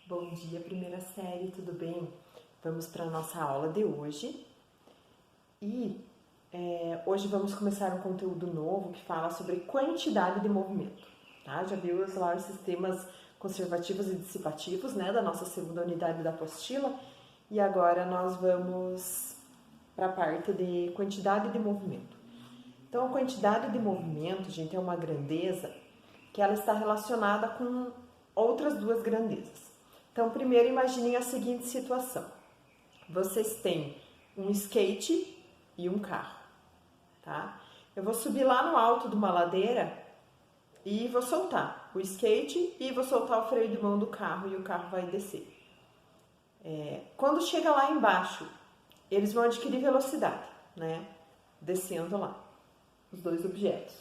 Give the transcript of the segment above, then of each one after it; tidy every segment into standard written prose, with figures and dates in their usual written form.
Bom dia, primeira série, tudo bem? Vamos para a nossa aula de hoje e hoje vamos começar um conteúdo novo que fala sobre quantidade de movimento, tá? Já viu lá os sistemas conservativos e dissipativos, né, da nossa segunda unidade da apostila e agora nós vamos para a parte de quantidade de movimento. Então, a quantidade de movimento, gente, é uma grandeza que ela está relacionada com outras duas grandezas. Então, primeiro imaginem a seguinte situação. Vocês têm um skate e um carro, tá? Eu vou subir lá no alto de uma ladeira e vou soltar o skate e vou soltar o freio de mão do carro e o carro vai descer. Quando chega lá embaixo, eles vão adquirir velocidade, né? Descendo lá, os dois objetos.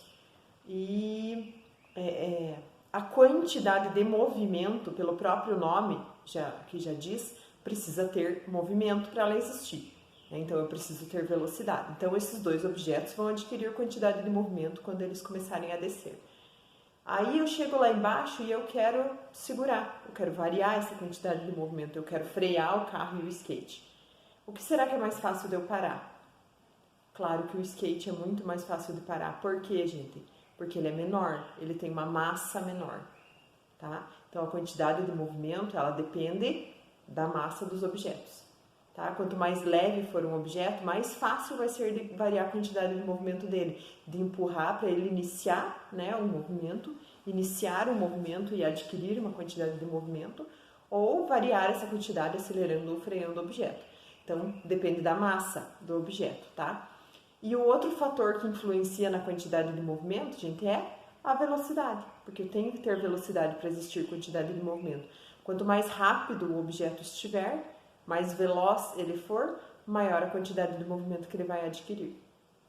E a quantidade de movimento, pelo próprio nome, que já diz, precisa ter movimento para ela existir. Então, eu preciso ter velocidade. Então, esses dois objetos vão adquirir quantidade de movimento quando eles começarem a descer. Aí, eu chego lá embaixo e eu quero segurar, eu quero variar essa quantidade de movimento, eu quero frear o carro e o skate. O que será que é mais fácil de eu parar? Claro que o skate é muito mais fácil de parar. Por quê, gente? Porque ele é menor, ele tem uma massa menor, tá? Então, a quantidade de movimento, ela depende da massa dos objetos, tá? Quanto mais leve for um objeto, mais fácil vai ser de variar a quantidade de movimento dele, de empurrar para ele iniciar, né, um movimento, iniciar um movimento e adquirir uma quantidade de movimento, ou variar essa quantidade acelerando ou freando o objeto. Então, depende da massa do objeto, tá? E o outro fator que influencia na quantidade de movimento, gente, é a velocidade, porque eu tenho que ter velocidade para existir quantidade de movimento. Quanto mais rápido o objeto estiver, mais veloz ele for, maior a quantidade de movimento que ele vai adquirir,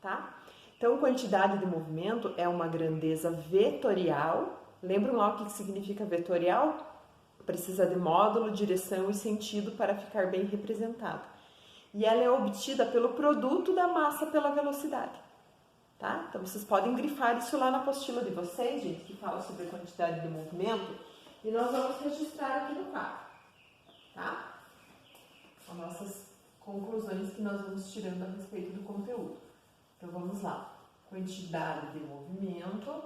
tá? Então, quantidade de movimento é uma grandeza vetorial. Lembram lá o que significa vetorial? Precisa de módulo, direção e sentido para ficar bem representado. E ela é obtida pelo produto da massa pela velocidade, tá? Então, vocês podem grifar isso lá na apostila de vocês, gente, que fala sobre quantidade de movimento, e nós vamos registrar aqui no quadro, tá? As nossas conclusões que nós vamos tirando a respeito do conteúdo. Então, vamos lá. Quantidade de movimento.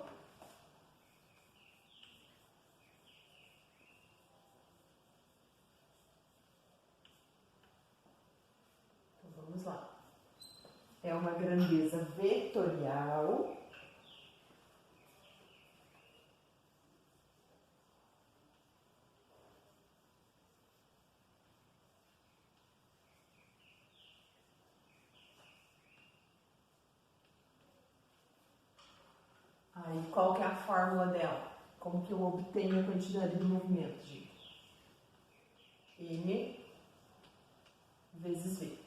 Vamos lá. É uma grandeza vetorial Aí, qual que é a fórmula dela? Como que eu obtenho a quantidade de movimento, gente? M vezes V,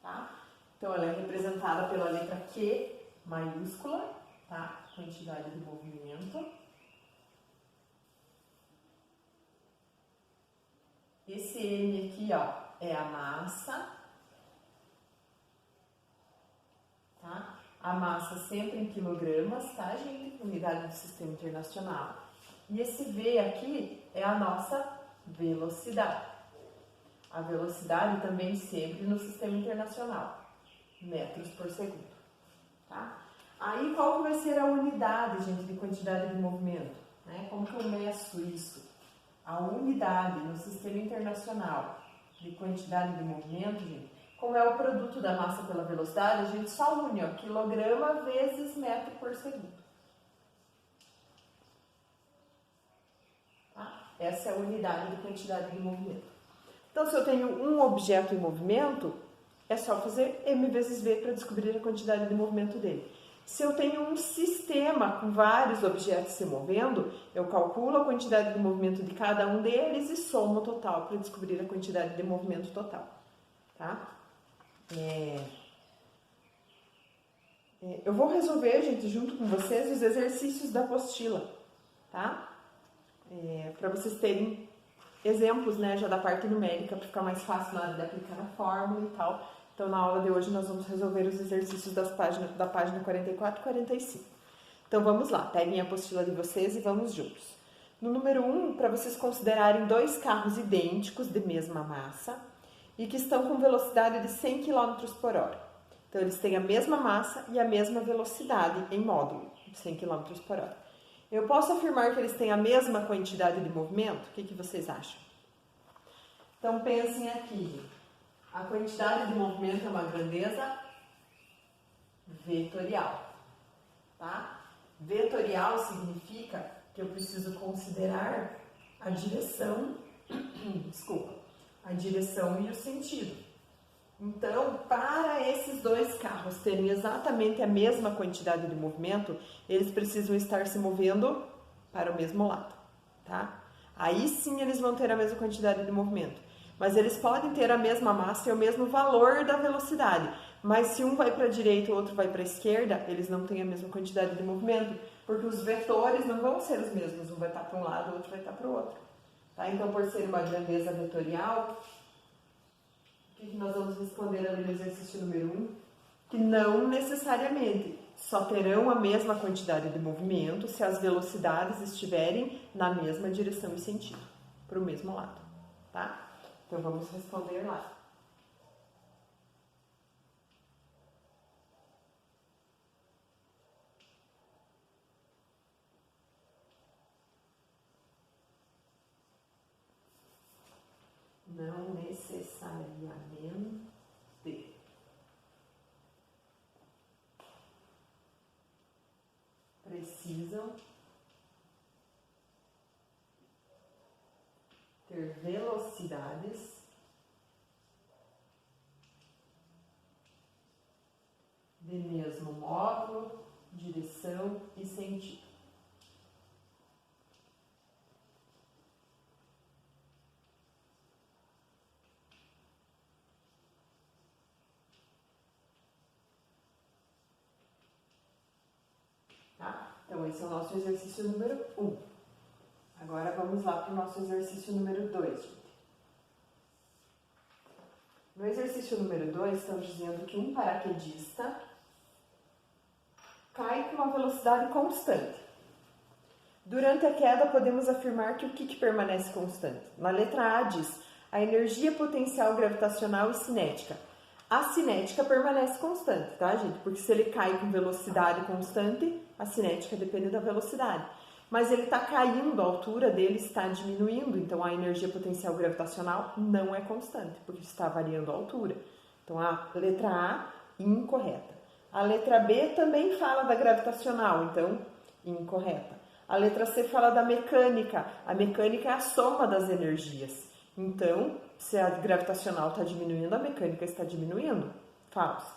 tá? Então, ela é representada pela letra Q maiúscula, tá? Quantidade de movimento. Esse M aqui, ó, é a massa, tá? A massa sempre em quilogramas, tá, gente? Unidade do Sistema Internacional. E esse V aqui é a nossa velocidade. A velocidade também sempre no Sistema Internacional, metros por segundo, tá? Aí, qual que vai ser a unidade, gente, de quantidade de movimento? Né? Como que eu meço isso? A unidade no Sistema Internacional de quantidade de movimento, gente, como é o produto da massa pela velocidade, a gente só une, ó, quilograma vezes metro por segundo. Tá? Essa é a unidade de quantidade de movimento. Então, se eu tenho um objeto em movimento, é só fazer m vezes v para descobrir a quantidade de movimento dele. Se eu tenho um sistema com vários objetos se movendo, eu calculo a quantidade de movimento de cada um deles e somo o total para descobrir a quantidade de movimento total. Tá? Eu vou resolver, gente, junto com vocês, os exercícios da apostila, tá? Para vocês terem exemplos, né, já da parte numérica, para ficar mais fácil na hora de aplicar a fórmula e tal. Então, na aula de hoje, nós vamos resolver os exercícios da página 44 e 45. Então, vamos lá, peguem a apostila de vocês e vamos juntos. No número 1, para vocês considerarem dois carros idênticos de mesma massa e que estão com velocidade de 100 km por hora. Então, eles têm a mesma massa e a mesma velocidade em módulo, 100 km por hora. Eu posso afirmar que eles têm a mesma quantidade de movimento? O que vocês acham? Então, pensem aqui. A quantidade de movimento é uma grandeza vetorial, tá? Vetorial significa que eu preciso considerar a direção, a direção e o sentido. Então, para esses dois carros terem exatamente a mesma quantidade de movimento, eles precisam estar se movendo para o mesmo lado, tá? Aí sim eles vão ter a mesma quantidade de movimento. Mas eles podem ter a mesma massa e o mesmo valor da velocidade. Mas se um vai para a direita e o outro vai para a esquerda, eles não têm a mesma quantidade de movimento, porque os vetores não vão ser os mesmos. Um vai estar para um lado, o outro vai estar para o outro. Tá? Então, por ser uma grandeza vetorial, o que nós vamos responder ali no exercício número 1? Que não necessariamente só terão a mesma quantidade de movimento se as velocidades estiverem na mesma direção e sentido, para o mesmo lado, tá? Então, vamos responder lá. Não necessariamente. Precisam ter velocidades de mesmo módulo, direção e sentido. Tá? Então, esse é o nosso exercício número 1. Agora, vamos lá para o nosso exercício número 2, gente. No exercício número 2, estamos dizendo que um paraquedista cai com uma velocidade constante. Durante a queda, podemos afirmar que o que permanece constante? Na letra A diz a energia potencial gravitacional e cinética. A cinética permanece constante, tá, gente? Porque se ele cai com velocidade constante, a cinética depende da velocidade. Mas ele está caindo, a altura dele está diminuindo, então a energia potencial gravitacional não é constante, porque está variando a altura. Então a letra A, incorreta. A letra B também fala da gravitacional, então incorreta. A letra C fala da mecânica. A mecânica é a soma das energias. Então, se a gravitacional está diminuindo, a mecânica está diminuindo. Falso.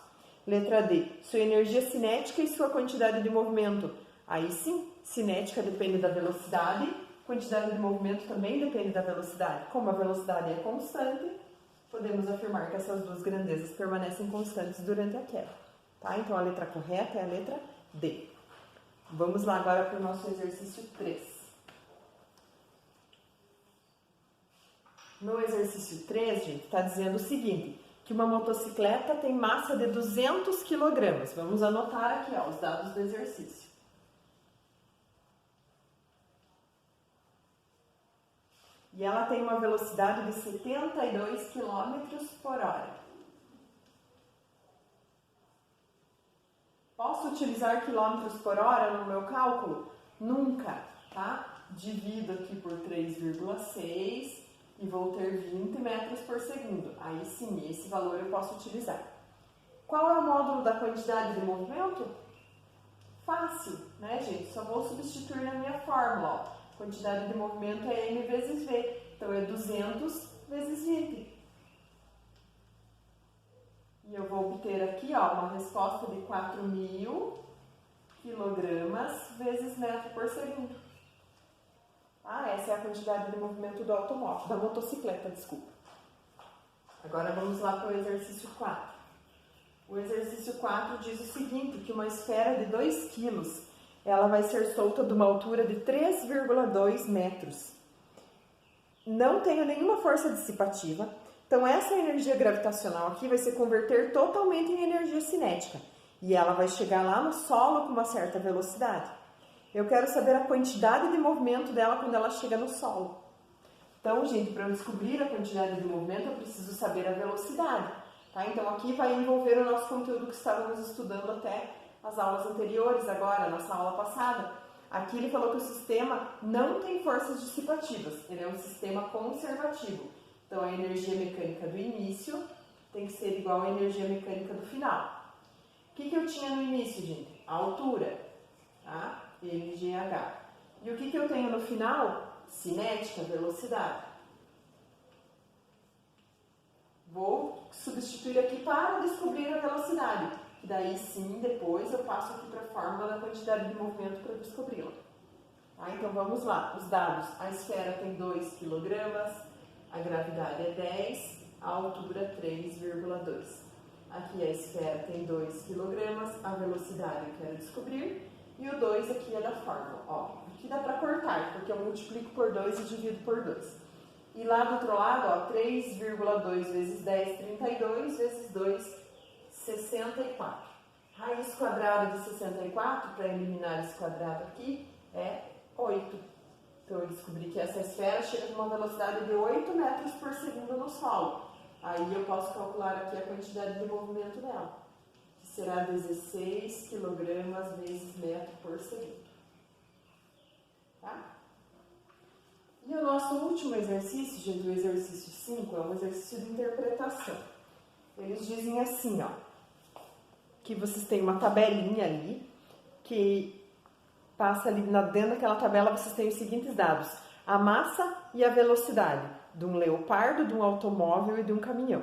Letra D. Sua energia cinética e sua quantidade de movimento. Aí sim, cinética depende da velocidade, quantidade de movimento também depende da velocidade. Como a velocidade é constante, podemos afirmar que essas duas grandezas permanecem constantes durante a queda. Tá? Então, a letra correta é a letra D. Vamos lá agora para o nosso exercício 3. No exercício 3, gente, está dizendo o seguinte, que uma motocicleta tem massa de 200 kg. Vamos anotar aqui, ó, os dados do exercício. E ela tem uma velocidade de 72 km por hora. Posso utilizar quilômetros por hora no meu cálculo? Nunca, tá? Divido aqui por 3,6 e vou ter 20 metros por segundo. Aí sim, esse valor eu posso utilizar. Qual é o módulo da quantidade de movimento? Fácil, né, gente? Só vou substituir na minha fórmula, ó. Quantidade de movimento é m vezes v. Então, é 200 vezes 20. E eu vou obter aqui, ó, uma resposta de 4.000 quilogramas vezes metro por segundo. Ah, essa é a quantidade de movimento do automóvel, da motocicleta, desculpa. Agora vamos lá para o exercício 4. O exercício 4 diz o seguinte, que uma esfera de 2 quilos, ela vai ser solta de uma altura de 3,2 metros. Não tenho nenhuma força dissipativa, então essa energia gravitacional aqui vai se converter totalmente em energia cinética. E ela vai chegar lá no solo com uma certa velocidade. Eu quero saber a quantidade de movimento dela quando ela chega no solo. Então, gente, para eu descobrir a quantidade de movimento, eu preciso saber a velocidade. Tá? Então, aqui vai envolver o nosso conteúdo que estávamos estudando até as aulas anteriores, agora, nossa aula passada. Aqui ele falou que o sistema não tem forças dissipativas, ele é um sistema conservativo. Então, a energia mecânica do início tem que ser igual à energia mecânica do final. O que eu tinha no início, gente? A altura, tá? mgh. E o que eu tenho no final? Cinética, velocidade. Vou substituir aqui para descobrir a velocidade. E daí sim, depois eu passo aqui para a fórmula da quantidade de movimento para descobri-la. Tá? Então vamos lá, os dados. A esfera tem 2 kg, a gravidade é 10, a altura 3,2. Aqui a esfera tem 2 kg, a velocidade eu quero descobrir. E o 2 aqui é da fórmula. Ó, aqui dá para cortar, porque eu multiplico por 2 e divido por 2. E lá do outro lado, ó, 3,2 vezes 10, 32, vezes 2, 64. Raiz quadrada de 64, para eliminar esse quadrado aqui, é 8. Então eu descobri que essa esfera chega com uma velocidade de 8 metros por segundo no solo. Aí eu posso calcular aqui a quantidade de movimento dela, que será 16 kg vezes metro por segundo. Tá? E o nosso último exercício, gente, o exercício 5, é um exercício de interpretação. Eles dizem assim, ó, que vocês têm uma tabelinha ali, que passa ali dentro daquela tabela, vocês têm os seguintes dados: a massa e a velocidade de um leopardo, de um automóvel e de um caminhão,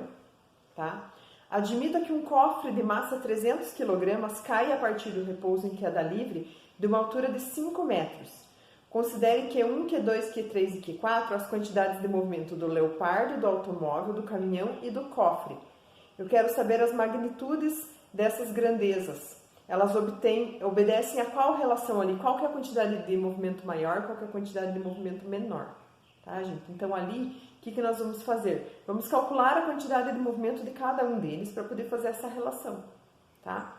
tá? Admita que um cofre de massa 300 kg cai a partir do repouso em queda livre de uma altura de 5 metros. Considere Q1, Q2, Q3 e Q4 as quantidades de movimento do leopardo, do automóvel, do caminhão e do cofre. Eu quero saber as magnitudes dessas grandezas. Elas obedecem a qual relação ali? Qual que é a quantidade de movimento maior, qual que é a quantidade de movimento menor? Tá, gente? Então, ali, o que nós vamos fazer? Vamos calcular a quantidade de movimento de cada um deles para poder fazer essa relação, tá?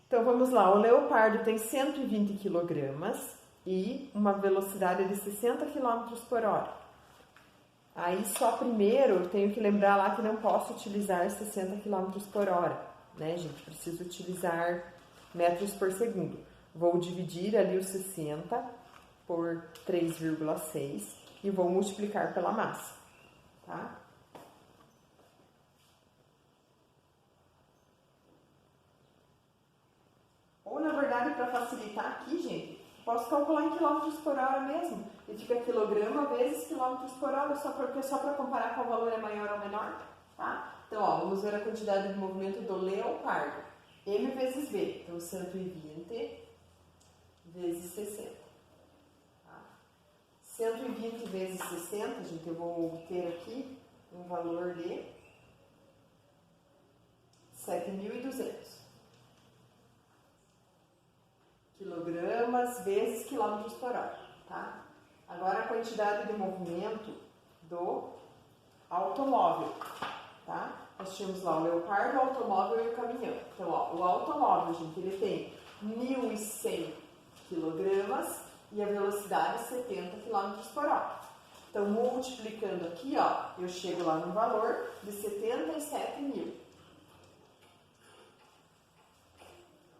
Então, vamos lá. O leopardo tem 120 kg e uma velocidade de 60 km por hora. Aí, só primeiro, eu tenho que lembrar lá que não posso utilizar 60 km por hora, né, gente? Preciso utilizar metros por segundo. Vou dividir ali os 60 por 3,6 e vou multiplicar pela massa, tá? Ou, na verdade, para facilitar aqui, gente, posso calcular em quilômetros por hora mesmo. E fica quilograma vezes quilômetros por hora, só para comparar qual valor é maior ou menor, tá? Então, ó, vamos ver a quantidade de movimento do leopardo. M vezes V, então 120 vezes 60. Tá? 120 vezes 60, gente, eu vou obter aqui um valor de 7.200. Quilogramas vezes quilômetros por hora, tá? Agora a quantidade de movimento do automóvel, tá? Nós tínhamos lá o leopardo, o automóvel e o caminhão. Então, ó, o automóvel, gente, ele tem 1.100 kg e a velocidade 70 km por hora. Então, multiplicando aqui, ó, eu chego lá no valor de 77.000.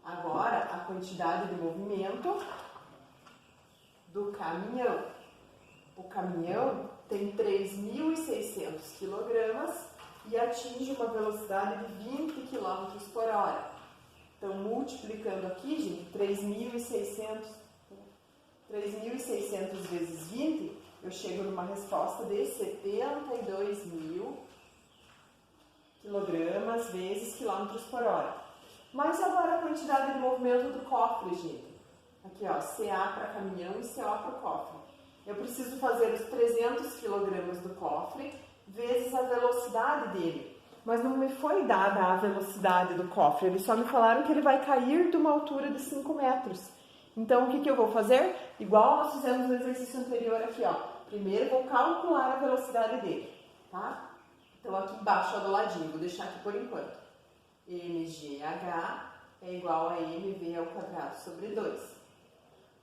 Agora, a quantidade de movimento do caminhão. O caminhão tem 3.600 kg e atinge uma velocidade de 20 km por hora. Então, multiplicando aqui, gente, 3.600 vezes 20, eu chego numa resposta de 72.000 kg vezes quilômetros por hora. Mas agora a quantidade de movimento do cofre, gente. Aqui, ó, CA para caminhão e CO para o cofre. Eu preciso fazer os 300 kg do cofre vezes a velocidade dele. Mas não me foi dada a velocidade do cofre, eles só me falaram que ele vai cair de uma altura de 5 metros. Então, o que eu vou fazer? Igual nós fizemos no exercício anterior aqui, ó. Primeiro, vou calcular a velocidade dele, tá? Então, aqui embaixo, ó, do ladinho, vou deixar aqui por enquanto. mgh é igual a mv ao quadrado sobre 2.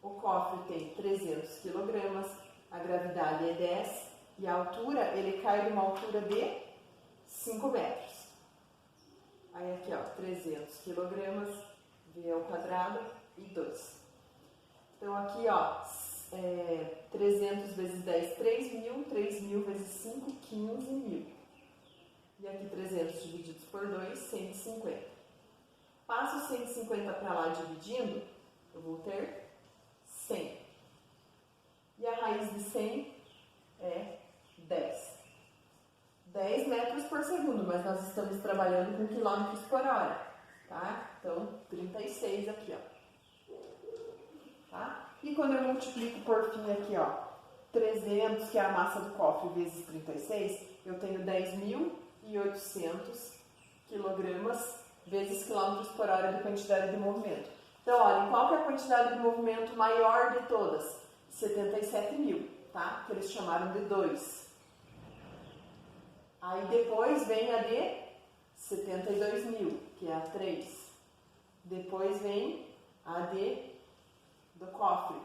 O cofre tem 300 kg, a gravidade é 10 e a altura, ele cai de uma altura de 5 metros. Aí aqui, ó, 300 kg, V ao quadrado e 2. Então aqui, ó, 300 vezes 10, 3.000, 3.000 vezes 5, 15.000. E aqui 300 divididos por 2, 150. Passo o 150 para lá dividindo, eu vou ter 100. E a raiz de 100 é 10. 10 metros por segundo, mas nós estamos trabalhando com quilômetros por hora, tá? Então, 36 aqui, ó. Tá? E quando eu multiplico por fim aqui, ó, 300, que é a massa do cofre, vezes 36, eu tenho 10.800 quilogramas vezes quilômetros por hora de quantidade de movimento. Então, olha, qual que é a quantidade de movimento maior de todas? 77.000, tá? Que eles chamaram de 2. Aí depois vem a de 72.000, que é a 3. Depois vem a do cofre,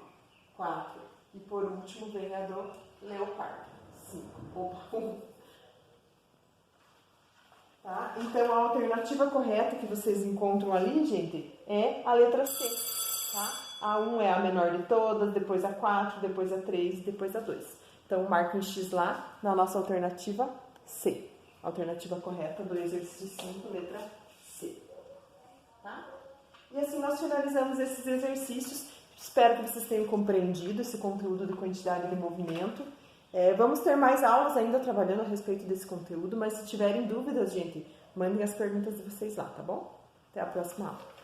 4. E por último vem a do leopardo, 5. Opa, 1. Tá? Então a alternativa correta que vocês encontram ali, gente, é a letra C. Tá? A 1 é a menor de todas, depois a 4, depois a 3 e depois a 2. Então marca um X lá na nossa alternativa C. Alternativa correta do exercício 5, letra C. Tá? E assim nós finalizamos esses exercícios. Espero que vocês tenham compreendido esse conteúdo de quantidade de movimento. Vamos ter mais aulas ainda trabalhando a respeito desse conteúdo, mas se tiverem dúvidas, gente, mandem as perguntas de vocês lá, tá bom? Até a próxima aula.